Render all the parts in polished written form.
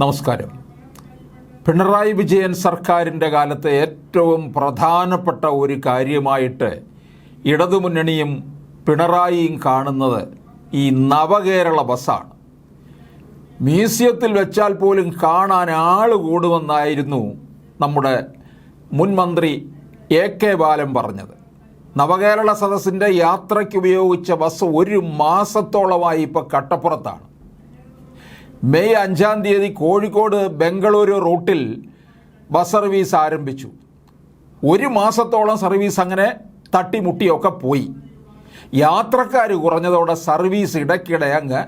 നമസ്കാരം. പിണറായി വിജയൻ സർക്കാരിൻ്റെ കാലത്തെ ഏറ്റവും പ്രധാനപ്പെട്ട ഒരു കാര്യമായിട്ട് ഇടതുമുന്നണിയും പിണറായിയും കാണുന്നത് ഈ നവകേരള ബസ്സാണ്. മ്യൂസിയത്തിൽ വെച്ചാൽ പോലും കാണാൻ ആൾ കൂടുമെന്നായിരുന്നു നമ്മുടെ മുൻ മന്ത്രി എ.കെ. ബാലൻ പറഞ്ഞത്. നവകേരള സദസ്സിൻ്റെ യാത്രയ്ക്ക് ഉപയോഗിച്ച ബസ് 1 മാസത്തോളമായി ഇപ്പോൾ കട്ടപ്പുറത്താണ്. മെയ് 5-ാം തീയതി കോഴിക്കോട് ബംഗളൂരു റൂട്ടിൽ ബസ് സർവീസ് ആരംഭിച്ചു. 1 മാസത്തോളം സർവീസ് അങ്ങനെ തട്ടിമുട്ടിയൊക്കെ പോയി. യാത്രക്കാർ കുറഞ്ഞതോടെ സർവീസ് ഇടയ്ക്കിടെ അങ്ങ്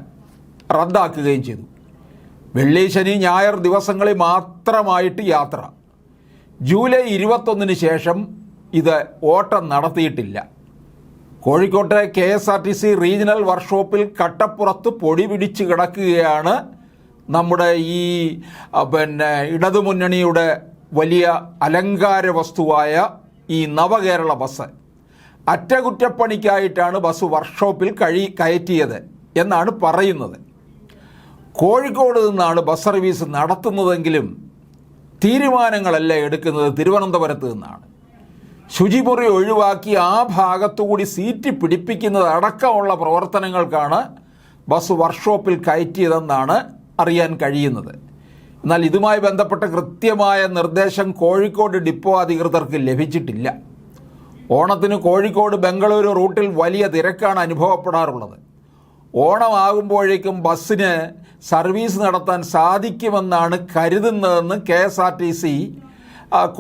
റദ്ദാക്കുകയും ചെയ്തു. വെള്ളി, ശനി, ഞായർ ദിവസങ്ങളിൽ മാത്രമായിട്ട് യാത്ര. ജൂലൈ 21-ന് ശേഷം ഇത് ഓട്ടം നടത്തിയിട്ടില്ല. കോഴിക്കോട്ടെ KSRTC റീജിയണൽ വർക്ക്ഷോപ്പിൽ കട്ടപ്പുറത്ത് പൊടി പിടിച്ച് കിടക്കുകയാണ് നമ്മുടെ ഈ ഇടതുമുന്നണിയുടെ വലിയ അലങ്കാര വസ്തുവായ ഈ നവകേരള ബസ്. അറ്റകുറ്റപ്പണിക്കായിട്ടാണ് ബസ് വർക്ക്ഷോപ്പിൽ കയറ്റിയത് എന്നാണ് പറയുന്നത്. കോഴിക്കോട് നിന്നാണ് ബസ് സർവീസ് നടത്തുന്നതെങ്കിലും തീരുമാനങ്ങളല്ല എടുക്കുന്നത് തിരുവനന്തപുരത്ത് നിന്നാണ്. ശുചിമുറി ഒഴിവാക്കി ആ ഭാഗത്തുകൂടി സീറ്റ് പിടിപ്പിക്കുന്നത് അടക്കമുള്ള പ്രവർത്തനങ്ങൾക്കാണ് ബസ് വർക്ക്ഷോപ്പിൽ കയറ്റിയതെന്നാണ് അറിയാൻ കഴിയുന്നത്. എന്നാൽ ഇതുമായി ബന്ധപ്പെട്ട കൃത്യമായ നിർദ്ദേശം കോഴിക്കോട് ഡിപ്പോ അധികൃതർക്ക് ലഭിച്ചിട്ടില്ല. ഓണത്തിന് കോഴിക്കോട് ബംഗളൂരു റൂട്ടിൽ വലിയ തിരക്കാണ് അനുഭവപ്പെടാറുള്ളത്. ഓണമാകുമ്പോഴേക്കും ബസ്സിന് സർവീസ് നടത്താൻ സാധിക്കുമെന്നാണ് കരുതുന്നതെന്ന് KSRTC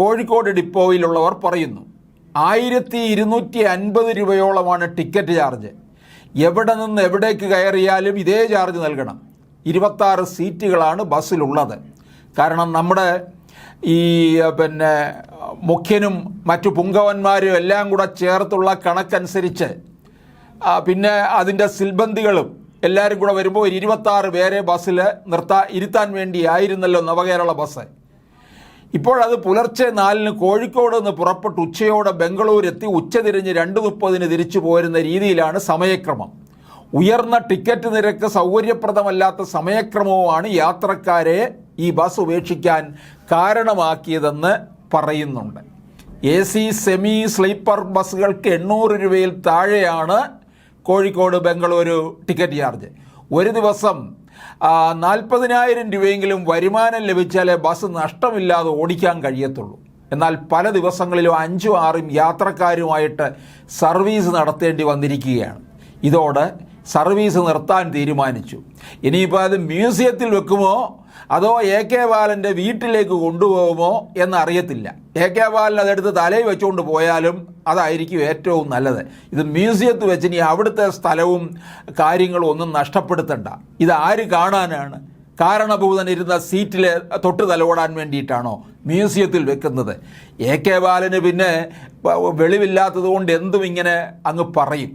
കോഴിക്കോട് ഡിപ്പോയിലുള്ളവർ പറയുന്നു. 1250 രൂപയോളമാണ് ടിക്കറ്റ് ചാർജ്. എവിടെ നിന്ന് എവിടേക്ക് കയറിയാലും ഇതേ ചാർജ് നൽകണം. 26 സീറ്റുകളാണ് ബസ്സിലുള്ളത്. കാരണം നമ്മുടെ ഈ മുഖ്യനും മറ്റു പുങ്കവന്മാരും എല്ലാം കൂടെ ചേർത്തുള്ള കണക്കനുസരിച്ച് പിന്നെ അതിൻ്റെ സിൽബന്ദികളും എല്ലാവരും കൂടെ വരുമ്പോൾ 26 പേരെ ബസ്സിൽ ഇരുത്താൻ വേണ്ടിയായിരുന്നല്ലോ നവകേരള ബസ്. ഇപ്പോഴത് പുലർച്ചെ 4-ന് കോഴിക്കോട് നിന്ന് പുറപ്പെട്ട് ഉച്ചയോടെ ബംഗളൂരു എത്തി ഉച്ചതിരിഞ്ഞ് 2:30-ന് തിരിച്ചു പോരുന്ന രീതിയിലാണ് സമയക്രമം. ഉയർന്ന ടിക്കറ്റ് നിരക്ക്, സൗകര്യപ്രദമല്ലാത്ത സമയക്രമവുമാണ് യാത്രക്കാരെ ഈ ബസ് ഉപേക്ഷിക്കാൻ കാരണമാക്കിയതെന്ന് പറയുന്നുണ്ട്. AC സെമി സ്ലീപ്പർ ബസ്സുകൾക്ക് 800 രൂപയിൽ താഴെയാണ് കോഴിക്കോട് ബംഗളൂരു ടിക്കറ്റ് ചാർജ്. ഒരു ദിവസം 40,000 രൂപയെങ്കിലും വരുമാനം ലഭിച്ചാലേ ബസ് നഷ്ടമില്ലാതെ ഓടിക്കാൻ കഴിയത്തുള്ളൂ. എന്നാൽ പല ദിവസങ്ങളിലും 5-6 യാത്രക്കാരുമായിട്ട് സർവീസ് നടത്തേണ്ടി വന്നിരിക്കുകയാണ്. ഇതോടെ സർവീസ് നിർത്താൻ തീരുമാനിച്ചു. ഇനിയിപ്പോൾ അത് മ്യൂസിയത്തിൽ വെക്കുമോ അതോ A.K. ബാലൻ്റെ വീട്ടിലേക്ക് കൊണ്ടുപോകുമോ എന്നറിയത്തില്ല. A.K. ബാലൻ അതെടുത്ത് തലയിൽ വെച്ചുകൊണ്ട് പോയാലും അതായിരിക്കും ഏറ്റവും നല്ലത്. ഇത് മ്യൂസിയത്തിൽ വെച്ച് ഇനി അവിടുത്തെ സ്ഥലവും കാര്യങ്ങളും ഒന്നും നഷ്ടപ്പെടുത്തണ്ട. ഇത് ആര് കാണാനാണ്? കാരണഭൂതനിരുന്ന സീറ്റിൽ തൊട്ട് തലോടാൻ വേണ്ടിയിട്ടാണോ മ്യൂസിയത്തിൽ വെക്കുന്നത്? A.K. ബാലന് പിന്നെ വെളിവില്ലാത്തത് കൊണ്ട് എന്തും ഇങ്ങനെ അങ്ങ് പറയും.